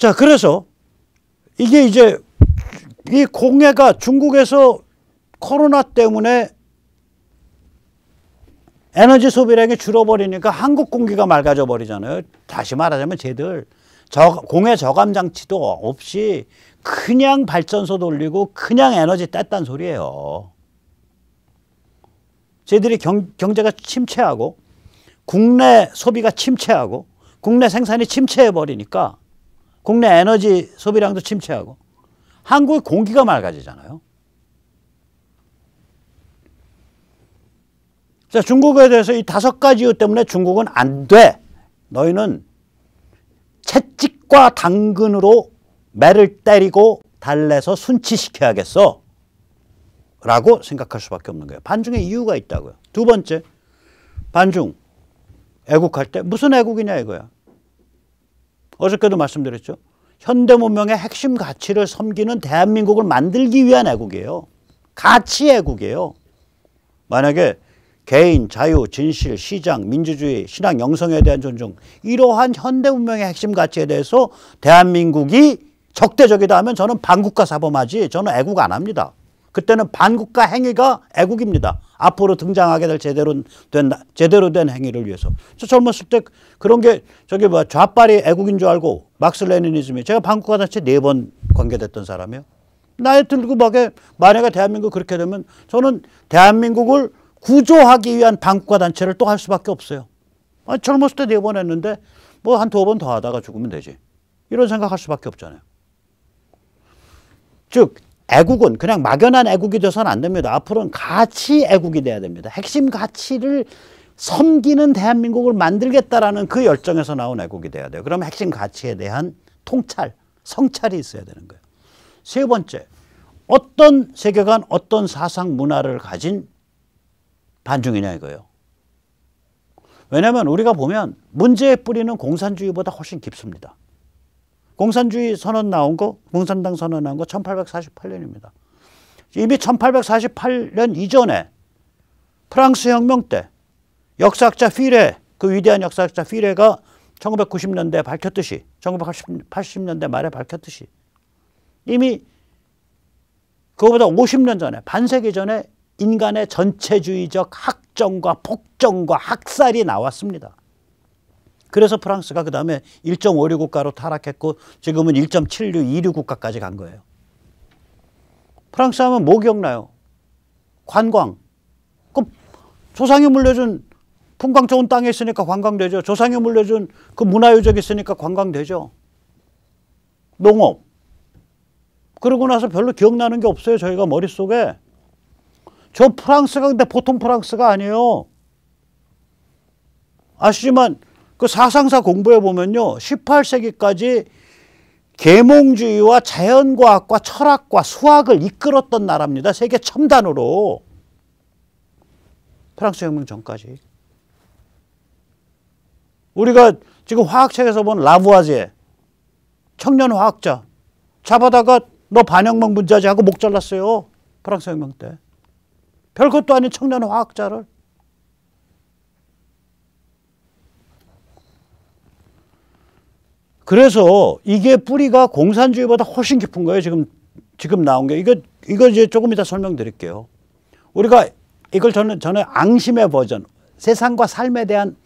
자, 그래서 이게 이제 이 공해가 중국에서 코로나 때문에 에너지 소비량이 줄어버리니까 한국 공기가 맑아져 버리잖아요. 다시 말하자면 쟤들 공해 저감 장치도 없이 그냥 발전소 돌리고 그냥 에너지 뗐단 소리예요. 쟤들이 경제가 침체하고 국내 소비가 침체하고 국내 생산이 침체해 버리니까 국내 에너지 소비량도 침체하고 한국의 공기가 맑아지잖아요. 자, 중국에 대해서 이 5가지 이유 때문에 중국은 안 돼. 너희는 채찍과 당근으로 매를 때리고 달래서 순치시켜야겠어. 라고 생각할 수밖에 없는 거예요. 반중에 이유가 있다고요. 두 번째, 반중 애국할 때 무슨 애국이냐 이거야. 어저께도 말씀드렸죠. 현대문명의 핵심 가치를 섬기는 대한민국을 만들기 위한 애국이에요. 가치 애국이에요. 만약에 개인, 자유, 진실, 시장, 민주주의, 신앙, 영성에 대한 존중 이러한 현대문명의 핵심 가치에 대해서 대한민국이 적대적이다 하면 저는 반국가 사범하지 저는 애국 안 합니다. 그때는 반국가 행위가 애국입니다. 앞으로 등장하게 될 제대로 된 행위를 위해서. 저 젊었을 때 그런 게 저기 뭐 좌빨이 애국인 줄 알고 막스 레니니즘이 제가 반국가 단체 4번 관계됐던 사람이에요. 나이 들고 만약에 대한민국 그렇게 되면 저는 대한민국을 구조하기 위한 반국가 단체를 또 할 수밖에 없어요. 젊었을 때 4번 했는데 뭐 한 2번 더 하다가 죽으면 되지. 이런 생각할 수밖에 없잖아요. 즉 애국은 그냥 막연한 애국이 돼서는 안 됩니다. 앞으로는 가치 애국이 돼야 됩니다. 핵심 가치를 섬기는 대한민국을 만들겠다라는 그 열정에서 나온 애국이 돼야 돼요. 그러면 핵심 가치에 대한 통찰, 성찰이 있어야 되는 거예요. 세 번째, 어떤 세계관, 어떤 사상 문화를 가진 반중이냐 이거예요. 왜냐하면 우리가 보면 문제의 뿌리는 공산주의보다 훨씬 깊습니다. 공산주의 선언 나온 거, 공산당 선언 나온 거 1848년입니다. 이미 1848년 이전에 프랑스 혁명 때 역사학자 피레, 그 위대한 역사학자 피레가 1990년대에 밝혔듯이 1980년대 말에 밝혔듯이 이미 그거보다 50년 전에 반세기 전에 인간의 전체주의적 학정과 폭정과 학살이 나왔습니다. 그래서 프랑스가 그 다음에 1.56 국가로 타락했고 지금은 1.76, 26 국가까지 간 거예요. 프랑스 하면 뭐 기억나요? 관광. 그 조상이 물려준 풍광 좋은 땅에 있으니까 관광되죠. 조상이 물려준 그 문화유적이 있으니까 관광되죠. 농업. 그러고 나서 별로 기억나는 게 없어요. 저희가 머릿속에. 저 프랑스가 근데 보통 프랑스가 아니에요. 아시지만 그 사상사 공부해 보면요. 18세기까지 계몽주의와 자연과학과 철학과 수학을 이끌었던 나라입니다. 세계 첨단으로. 프랑스 혁명 전까지. 우리가 지금 화학책에서 본 라부아지에 청년 화학자 잡아다가 너 반혁명 분자지 하고 목 잘랐어요. 프랑스 혁명 때. 별것도 아닌 청년 화학자를. 그래서 이게 뿌리가 공산주의보다 훨씬 깊은 거예요. 지금 나온 게. 이거 이제 조금 이따 설명드릴게요. 우리가 이걸 저는 앙심의 버전, 세상과 삶에 대한,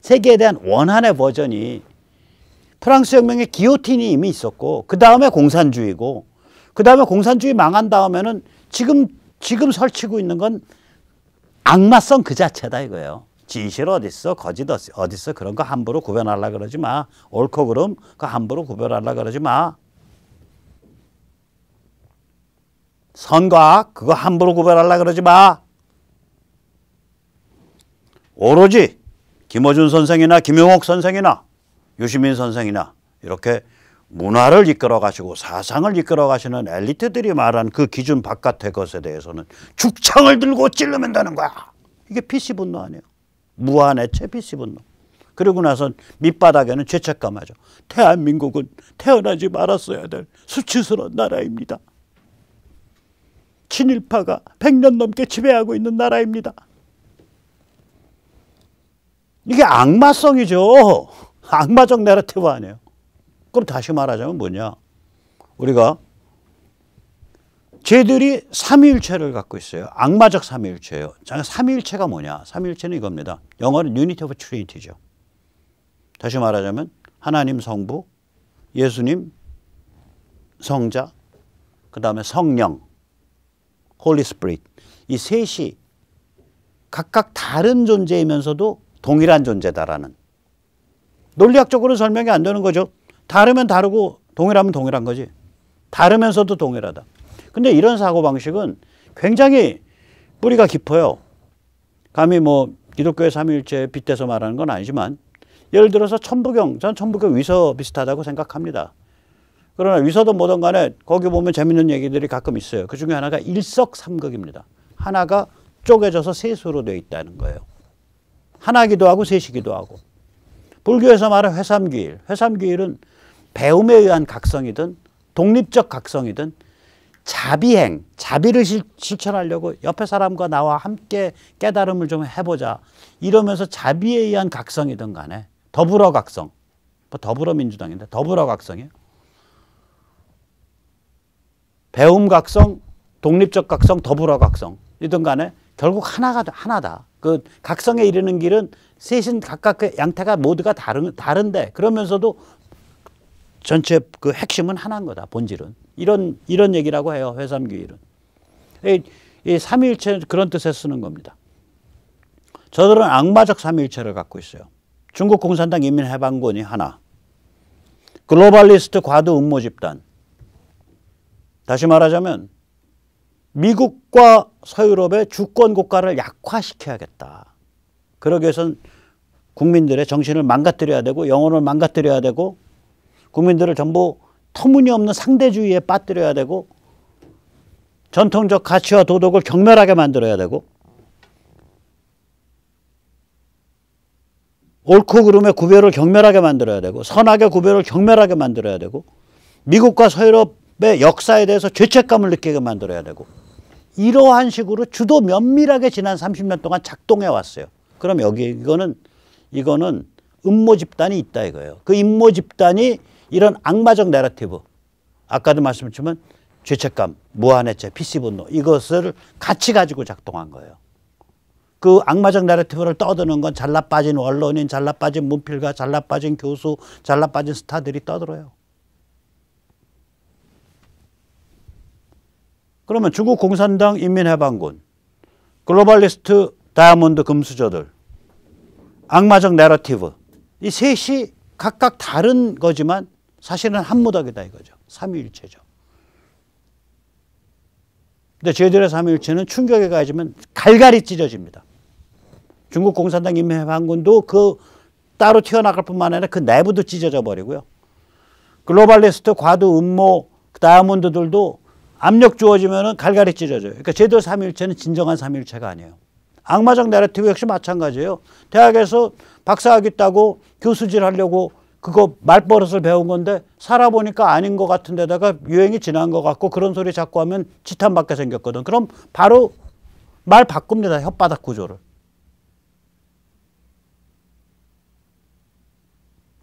세계에 대한 원한의 버전이 프랑스 혁명에 기요틴이 이미 있었고, 그 다음에 공산주의고, 그 다음에 공산주의 망한 다음에는 지금 설치고 있는 건 악마성 그 자체다 이거예요. 진실 어딨어, 거짓 어딨어, 그런 거 함부로 구별하려고 그러지 마. 옳고 그름 그거 함부로 구별하려고 그러지 마. 선과 악 그거 함부로 구별하려고 그러지 마. 오로지 김어준 선생이나 김용옥 선생이나 유시민 선생이나 이렇게 문화를 이끌어 가시고 사상을 이끌어 가시는 엘리트들이 말한 그 기준 바깥의 것에 대해서는 죽창을 들고 찔르면 되는 거야. 이게 PC분노 아니에요. 무한의체 PC분노. 그러고 나서 밑바닥에는 죄책감하죠. 대한민국은 태어나지 말았어야 될 수치스러운 나라입니다. 친일파가 100년 넘게 지배하고 있는 나라입니다. 이게 악마성이죠. 악마적 내러티브 아니에요. 그럼 다시 말하자면 뭐냐? 우리가 쟤들이 삼위일체를 갖고 있어요. 악마적 삼위일체예요. 삼위일체가 뭐냐? 삼위일체는 이겁니다. 영어는 Unity of Trinity죠. 다시 말하자면 하나님 성부, 예수님 성자, 그 다음에 성령, Holy Spirit. 이 셋이 각각 다른 존재이면서도 동일한 존재다라는. 논리학적으로 설명이 안 되는 거죠. 다르면 다르고 동일하면 동일한 거지. 다르면서도 동일하다. 근데 이런 사고방식은 굉장히 뿌리가 깊어요. 감히 뭐 기독교의 삼위일체에 빗대서 말하는 건 아니지만 예를 들어서 천부경, 전 천부경 위서 비슷하다고 생각합니다. 그러나 위서든 뭐든 간에 거기 보면 재밌는 얘기들이 가끔 있어요. 그 중에 하나가 일석삼극입니다. 하나가 쪼개져서 셋으로 되어 있다는 거예요. 하나기도 하고 셋이기도 하고. 불교에서 말하는 회삼귀일. 회삼귀일은 배움에 의한 각성이든 독립적 각성이든 자비행, 자비를 실천하려고 옆에 사람과 나와 함께 깨달음을 좀 해보자. 이러면서 자비에 의한 각성이든 간에 더불어 각성. 더불어민주당인데 더불어 각성이에요. 배움 각성, 독립적 각성, 더불어 각성. 이든 간에 결국 하나다. 그 각성에 이르는 길은 셋인 각각의 양태가 모두가 다른데 그러면서도 전체 그 핵심은 하나인 거다. 본질은. 이런 얘기라고 해요. 회삼귀일은. 이 삼위일체 그런 뜻에 쓰는 겁니다. 저들은 악마적 삼위일체를 갖고 있어요. 중국 공산당 인민해방군이 하나. 글로벌리스트 과도 음모 집단. 다시 말하자면 미국과 서유럽의 주권 국가를 약화시켜야겠다. 그러기 위해서는 국민들의 정신을 망가뜨려야 되고 영혼을 망가뜨려야 되고 국민들을 전부 터무니없는 상대주의에 빠뜨려야 되고 전통적 가치와 도덕을 경멸하게 만들어야 되고 옳고 그름의 구별을 경멸하게 만들어야 되고 선악의 구별을 경멸하게 만들어야 되고 미국과 서유럽의 역사에 대해서 죄책감을 느끼게 만들어야 되고 이러한 식으로 주도 면밀하게 지난 30년 동안 작동해 왔어요. 그럼 이거는 음모 집단이 있다 이거예요. 그 음모 집단이 이런 악마적 내러티브, 아까도 말씀드렸지만 죄책감, 무한해체, 피시분노 이것을 같이 가지고 작동한 거예요. 그 악마적 내러티브를 떠드는 건 잘나빠진 언론인, 잘나빠진 문필가, 잘나빠진 교수, 잘나빠진 스타들이 떠들어요. 그러면 중국 공산당 인민해방군, 글로벌리스트 다이아몬드 금수저들, 악마적 내러티브 이 셋이 각각 다른 거지만 사실은 한 무더기다 이거죠. 삼위일체죠. 근데 저희들의 삼위일체는 충격에 가해지면 갈갈이 찢어집니다. 중국 공산당 인민해방군도 그 따로 튀어나갈 뿐만 아니라 그 내부도 찢어져 버리고요. 글로벌리스트 과도 음모 다이아몬드들도 압력 주어지면 갈갈이 찢어져요. 그러니까 저희들 삼위일체는 진정한 삼위일체가 아니에요. 악마적 내러티브 역시 마찬가지예요. 대학에서 박사학위 따고 교수질 하려고 그거 말버릇을 배운 건데 살아보니까 아닌 것 같은 데다가 유행이 지난 것 같고 그런 소리 자꾸 하면 지탄받게 생겼거든. 그럼 바로 말 바꿉니다. 혓바닥 구조를.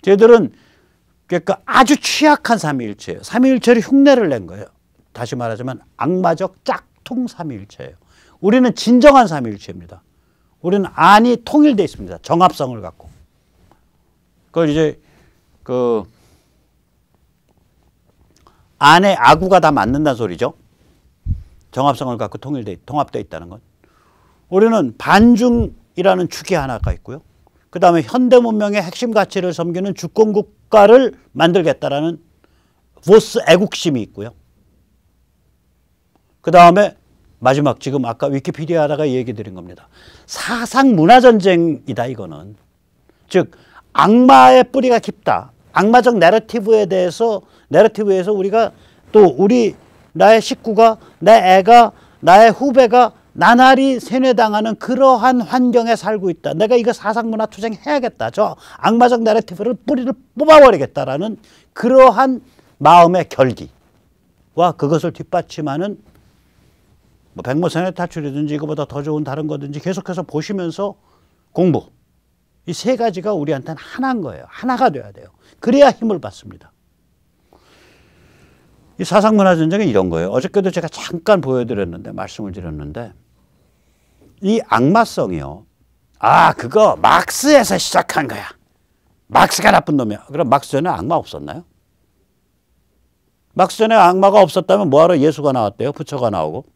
쟤들은 그러니까 아주 취약한 삼위일체예요. 삼위일체를 흉내를 낸 거예요. 다시 말하자면 악마적 짝퉁 삼위일체예요. 우리는 진정한 삼위일체입니다. 우리는 안이 통일되어 있습니다. 정합성을 갖고. 그걸 이제 그 안에 아구가 다 맞는다는 소리죠. 정합성을 갖고 통합되어 있다는 건. 우리는 반중이라는 축이 하나가 있고요. 그 다음에 현대 문명의 핵심 가치를 섬기는 주권 국가를 만들겠다라는 보스 애국심이 있고요. 그 다음에 마지막 지금 아까 위키피디아 하다가 얘기 드린 겁니다. 사상 문화 전쟁이다 이거는. 즉 악마의 뿌리가 깊다. 악마적 내러티브에서 우리가 또 나의 식구가 내 애가 나의 후배가 나날이 세뇌당하는 그러한 환경에 살고 있다. 내가 이거 사상문화 투쟁해야겠다. 저 악마적 내러티브를 뿌리를 뽑아버리겠다라는 그러한 마음의 결기와 그것을 뒷받침하는 뭐 백모선의 탈출이든지 이거보다 더 좋은 다른 거든지 계속해서 보시면서 공부. 이 세 가지가 우리한테는 하나인 거예요. 하나가 돼야 돼요. 그래야 힘을 받습니다. 이 사상문화 전쟁은 이런 거예요. 어저께도 제가 잠깐 보여드렸는데, 말씀을 드렸는데, 이 악마성이요. 아, 그거 막스에서 시작한 거야. 막스가 나쁜 놈이야. 그럼 막스 전에 악마 없었나요? 막스 전에 악마가 없었다면 뭐하러 예수가 나왔대요? 부처가 나오고.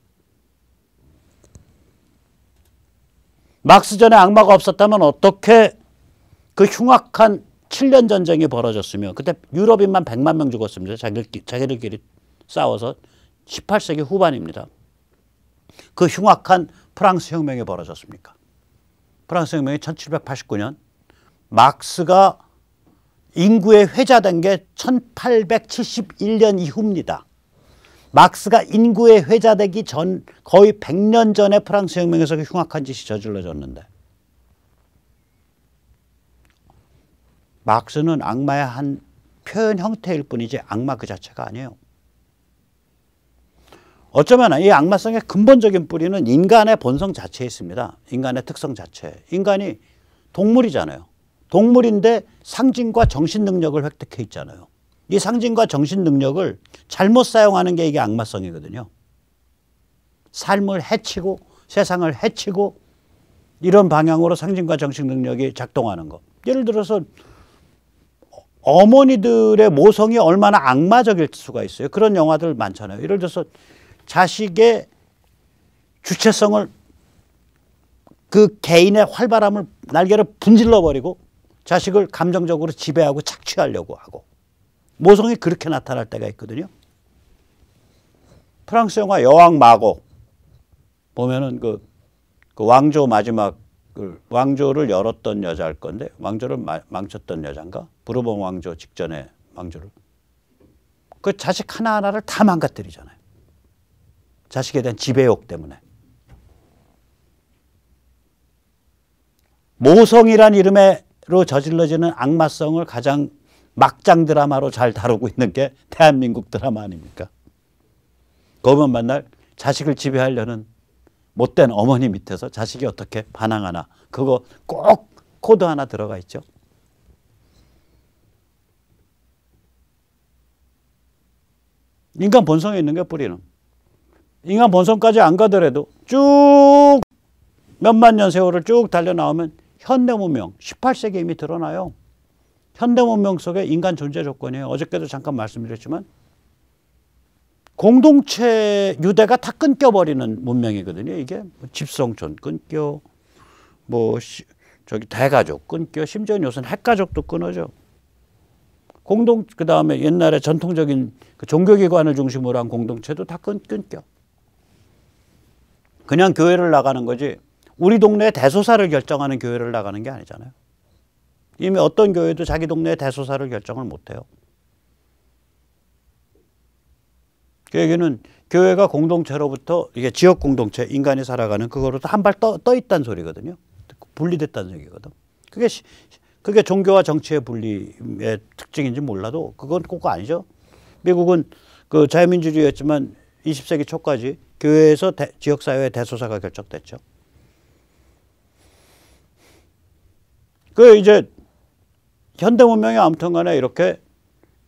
막스 전에 악마가 없었다면 어떻게 그 흉악한 7년 전쟁이 벌어졌으며, 그때 유럽인만 100만 명 죽었습니다. 자기들끼리 싸워서. 18세기 후반입니다. 그 흉악한 프랑스 혁명이 벌어졌습니까? 프랑스 혁명이 1789년, 막스가 인구에 회자된 게 1871년 이후입니다. 막스가 인구에 회자되기 전 거의 100년 전에 프랑스 혁명에서 그 흉악한 짓이 저질러졌는데, 막스는 악마의 한 표현 형태일 뿐이지 악마 그 자체가 아니에요. 어쩌면 이 악마성의 근본적인 뿌리는 인간의 본성 자체에 있습니다. 인간의 특성 자체. 인간이 동물이잖아요. 동물인데 상징과 정신 능력을 획득해 있잖아요. 이 상징과 정신 능력을 잘못 사용하는 게 이게 악마성이거든요. 삶을 해치고 세상을 해치고 이런 방향으로 상징과 정신 능력이 작동하는 것. 예를 들어서 어머니들의 모성이 얼마나 악마적일 수가 있어요. 그런 영화들 많잖아요. 예를 들어서 자식의 주체성을, 그 개인의 활발함을 날개를 분질러 버리고 자식을 감정적으로 지배하고 착취하려고 하고, 모성이 그렇게 나타날 때가 있거든요. 프랑스 영화 여왕 마고 보면은 그 왕조 왕조를 열었던 여자일 건데, 왕조를 망쳤던 여잔가? 부르봉 왕조 직전에 왕조를. 그 자식 하나하나를 다 망가뜨리잖아요. 자식에 대한 지배욕 때문에. 모성이란 이름으로 저질러지는 악마성을 가장 막장 드라마로 잘 다루고 있는 게 대한민국 드라마 아닙니까? 거기만 만날 자식을 지배하려는 못된 어머니 밑에서 자식이 어떻게 반항하나, 그거 꼭 코드 하나 들어가 있죠. 인간 본성에 있는 게 뿌리는. 인간 본성까지 안 가더라도 쭉 몇만 년 세월을 쭉 달려나오면 현대문명, 18세기에 이미 드러나요. 현대문명 속에 인간 존재 조건이에요. 어저께도 잠깐 말씀드렸지만 공동체 유대가 다 끊겨버리는 문명이거든요. 이게 집성촌 끊겨, 대가족 끊겨, 심지어 요새는 핵가족도 끊어져. 그 다음에 옛날에 전통적인 그 종교기관을 중심으로 한 공동체도 다 끊겨. 그냥 교회를 나가는 거지, 우리 동네의 대소사를 결정하는 교회를 나가는 게 아니잖아요. 이미 어떤 교회도 자기 동네의 대소사를 결정을 못해요. 그 얘기는 교회가 공동체로부터, 이게 지역 공동체, 인간이 살아가는 그거로부터 한 발 떠 있다는 소리거든요. 분리됐다는 얘기거든. 그게 종교와 정치의 분리의 특징인지 몰라도 그건 꼭 아니죠. 미국은 그 자유민주주의였지만 20세기 초까지 교회에서 지역사회의 대소사가 결정됐죠. 그 이제 현대문명이 아무튼 간에 이렇게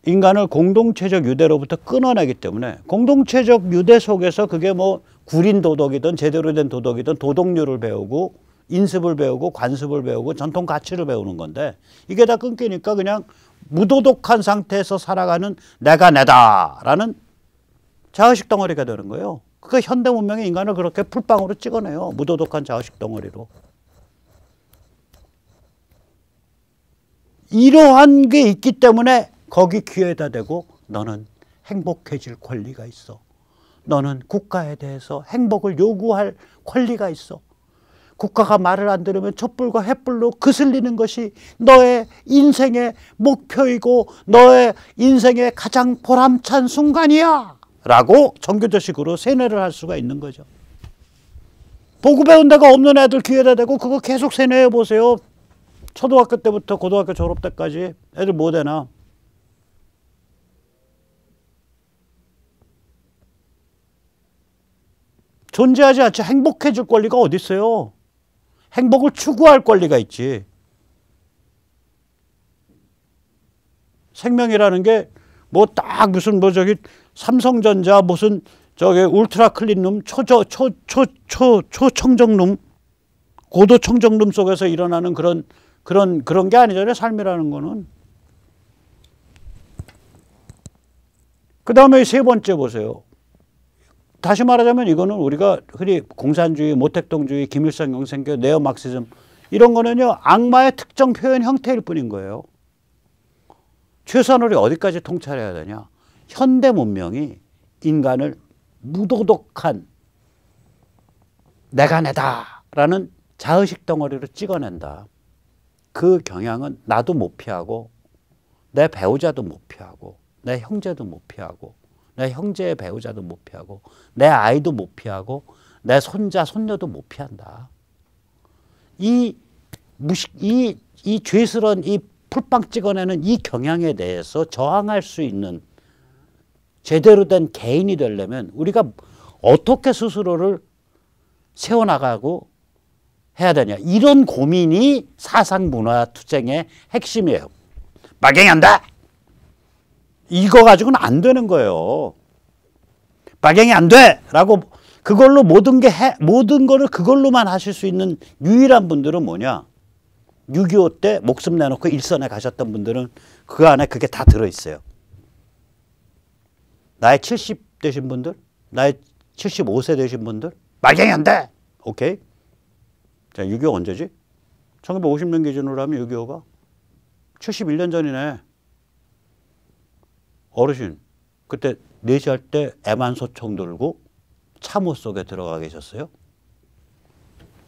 인간을 공동체적 유대로부터 끊어내기 때문에, 공동체적 유대 속에서 그게 뭐 구린 도덕이든 제대로 된 도덕이든 도덕률을 배우고 인습을 배우고 관습을 배우고 전통 가치를 배우는 건데, 이게 다 끊기니까 그냥 무도덕한 상태에서 살아가는 내가 내다라는 자의식 덩어리가 되는 거예요. 그러니까 현대문명이 인간을 그렇게 풀빵으로 찍어내요. 무도덕한 자의식 덩어리로. 이러한 게 있기 때문에 거기 귀에다 대고 너는 행복해질 권리가 있어. 너는 국가에 대해서 행복을 요구할 권리가 있어. 국가가 말을 안 들으면 촛불과 횃불로 그슬리는 것이 너의 인생의 목표이고 너의 인생의 가장 보람찬 순간이야 라고 정교조식으로 세뇌를 할 수가 있는 거죠. 보고 배운 데가 없는 애들 귀에다 대고 그거 계속 세뇌해 보세요. 초등학교 때부터 고등학교 졸업 때까지 애들 뭐 되나. 존재하지 않지 행복해질 권리가 어디 있어요. 행복을 추구할 권리가 있지. 생명이라는 게 뭐 딱 무슨 뭐 저기 삼성전자 무슨 저기 울트라 클린룸 초청정룸 고도 청정룸 속에서 일어나는 그런 게 아니잖아요. 삶이라는 거는. 그 다음에 세 번째 보세요. 다시 말하자면 이거는 우리가 흔히 공산주의, 모택동주의, 김일성 영생교, 네오막시즘 이런 거는요. 악마의 특정 표현 형태일 뿐인 거예요. 최소한 우리 어디까지 통찰해야 되냐. 현대 문명이 인간을 무도덕한 내가 내다라는 자의식 덩어리로 찍어낸다. 그 경향은 나도 못 피하고 내 배우자도 못 피하고 내 형제도 못 피하고 내 형제의 배우자도 못 피하고 내 아이도 못 피하고 내 손자 손녀도 못 피한다. 이 죄스러운 이 풀빵 찍어내는 이 경향에 대해서 저항할 수 있는 제대로 된 개인이 되려면 우리가 어떻게 스스로를 세워나가고 해야 되냐. 이런 고민이 사상문화투쟁의 핵심이에요. 막연한다. 이거 가지고는 안 되는 거예요. 막연히 안 돼! 라고 그걸로 모든 거를 그걸로만 하실 수 있는 유일한 분들은 뭐냐. 6.25 때 목숨 내놓고 일선에 가셨던 분들은 그 안에 그게 다 들어있어요. 나이 70 되신 분들, 나이 75세 되신 분들, 막연히 안 돼! 오케이? 자, 6.25 언제지? 1950년 기준으로 하면 6.25가 71년 전이네. 어르신, 그때 4시 할 때 애만소총 들고 참호 속에 들어가 계셨어요?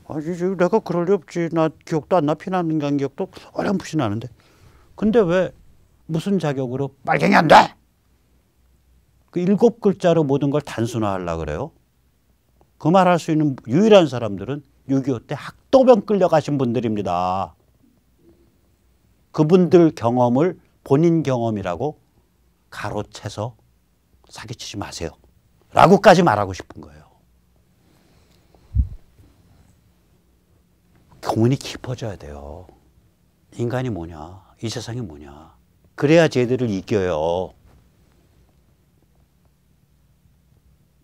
아니, 내가 그럴 리 없지. 나 기억도 안 나. 피나는 간 기억도 어렴풋이 나는데. 근데 왜 무슨 자격으로 빨갱이 안 돼! 그 7글자로 모든 걸 단순화하려고 그래요. 그 말 할 수 있는 유일한 사람들은 6.25 때 학도병 끌려가신 분들입니다. 그분들 경험을 본인 경험이라고 가로채서 사기치지 마세요. 라고까지 말하고 싶은 거예요. 고민이 깊어져야 돼요. 인간이 뭐냐? 이 세상이 뭐냐? 그래야 쟤들을 이겨요.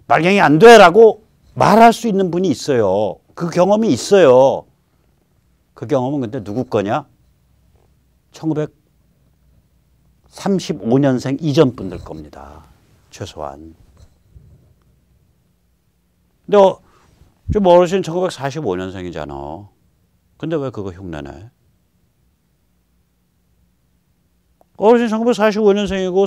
말갱이 안 돼! 라고 말할 수 있는 분이 있어요. 그 경험이 있어요. 그 경험은 근데 누구 거냐? 1935년생 이전 분들 겁니다. 최소한. 근데 좀 어르신 1945년생이잖아. 근데 왜 그거 흉내내? 어르신 1945년생이고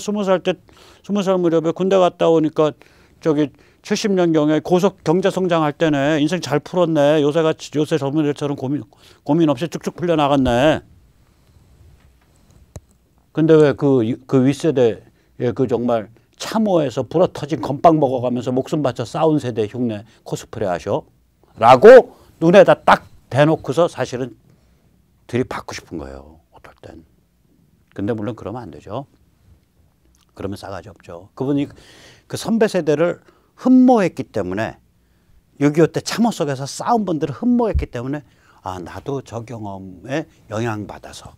20살 무렵에 군대 갔다 오니까 저기 70년경에 고속 경제성장할 때네. 인생 잘 풀었네. 요새 젊은이들처럼 고민 없이 쭉쭉 풀려나갔네. 근데 왜 그 윗세대의 그 정말 참호에서 불어터진 건빵 먹어가면서 목숨 바쳐 싸운 세대 흉내 코스프레 하셔? 라고 눈에다 딱 대놓고서 사실은 들이받고 싶은 거예요. 어떨 땐. 근데 물론 그러면 안 되죠. 그러면 싸가지 없죠. 그분이 그 선배 세대를 흠모했기 때문에 6.25 때 참호 속에서 싸운 분들을 흠모했기 때문에 아 나도 저 경험에 영향받아서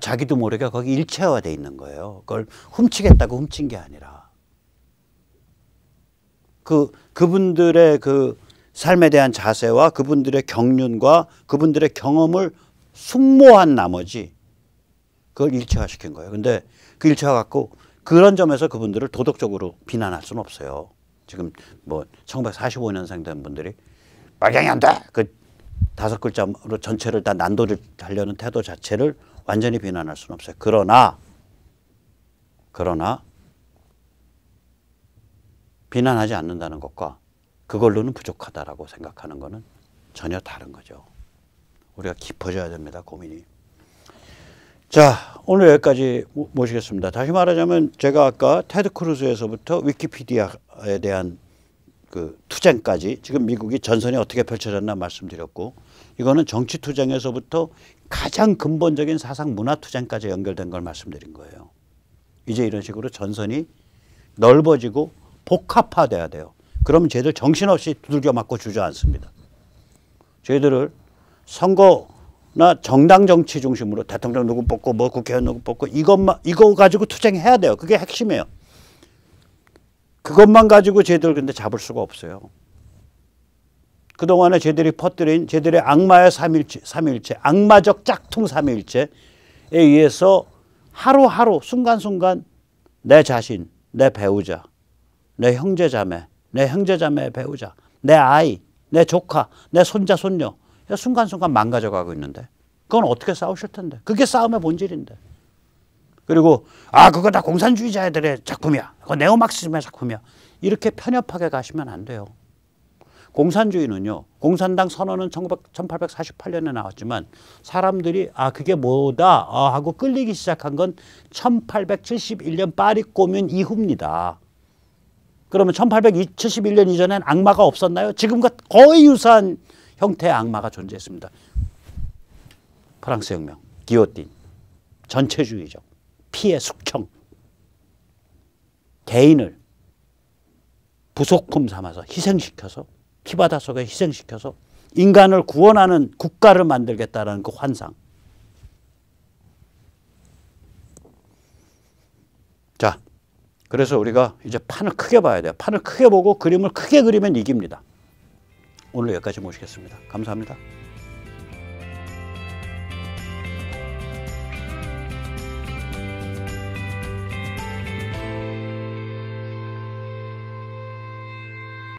자기도 모르게 거기 일체화되어 있는 거예요. 그걸 훔치겠다고 훔친 게 아니라 그분들의 그 삶에 대한 자세와 그분들의 경륜과 그분들의 경험을 숙모한 나머지 그걸 일체화시킨 거예요. 근데 그 일체화 갖고 그런 점에서 그분들을 도덕적으로 비난할 수는 없어요. 지금 뭐 1945년생 된 분들이 말갱이 안 돼! 그 5글자로 전체를 다 난도를 하려는 태도 자체를 완전히 비난할 수는 없어요. 그러나 비난하지 않는다는 것과 그걸로는 부족하다라고 생각하는 것은 전혀 다른 거죠. 우리가 깊어져야 됩니다. 고민이. 자, 오늘 여기까지 모시겠습니다. 다시 말하자면 제가 아까 테드 크루즈에서부터 위키피디아에 대한 그 투쟁까지 지금 미국이 전선이 어떻게 펼쳐졌나 말씀드렸고 이거는 정치 투쟁에서부터 가장 근본적인 사상 문화 투쟁까지 연결된 걸 말씀드린 거예요. 이제 이런 식으로 전선이 넓어지고 복합화돼야 돼요. 그러면 쟤들 정신없이 두들겨 맞고 주저앉습니다. 쟤들을 선거 나 정당 정치 중심으로 대통령 누구 뽑고 뭐 국회의원 누구 뽑고 이거 가지고 투쟁해야 돼요. 그게 핵심이에요. 그것만 가지고 쟤들 근데 잡을 수가 없어요. 그동안에 쟤들이 퍼뜨린 쟤들의 악마의 삼위일체, 악마적 짝퉁 삼위일체에 의해서 하루하루 순간순간 내 자신, 내 배우자, 내 형제자매, 내 형제자매의 배우자, 내 아이, 내 조카, 내 손자, 손녀 순간순간 망가져가고 있는데 그건 어떻게 싸우실 텐데. 그게 싸움의 본질인데. 그리고 그거 다 공산주의자들의 작품이야. 그거 네오마르크즘의 작품이야. 이렇게 편협하게 가시면 안 돼요. 공산주의는요. 공산당 선언은 1848년에 나왔지만 사람들이 그게 뭐다 하고 끌리기 시작한 건 1871년 파리 꼬문 이후입니다. 그러면 1871년 이전엔 악마가 없었나요? 지금과 거의 유사한 형태의 악마가 존재했습니다. 프랑스 혁명, 기요틴, 전체주의적, 피해 숙청, 개인을 부속품 삼아서 희생시켜서 피바다 속에 희생시켜서 인간을 구원하는 국가를 만들겠다는 그 환상. 자, 그래서 우리가 이제 판을 크게 봐야 돼요. 판을 크게 보고 그림을 크게 그리면 이깁니다. 오늘 여기까지 모시겠습니다. 감사합니다.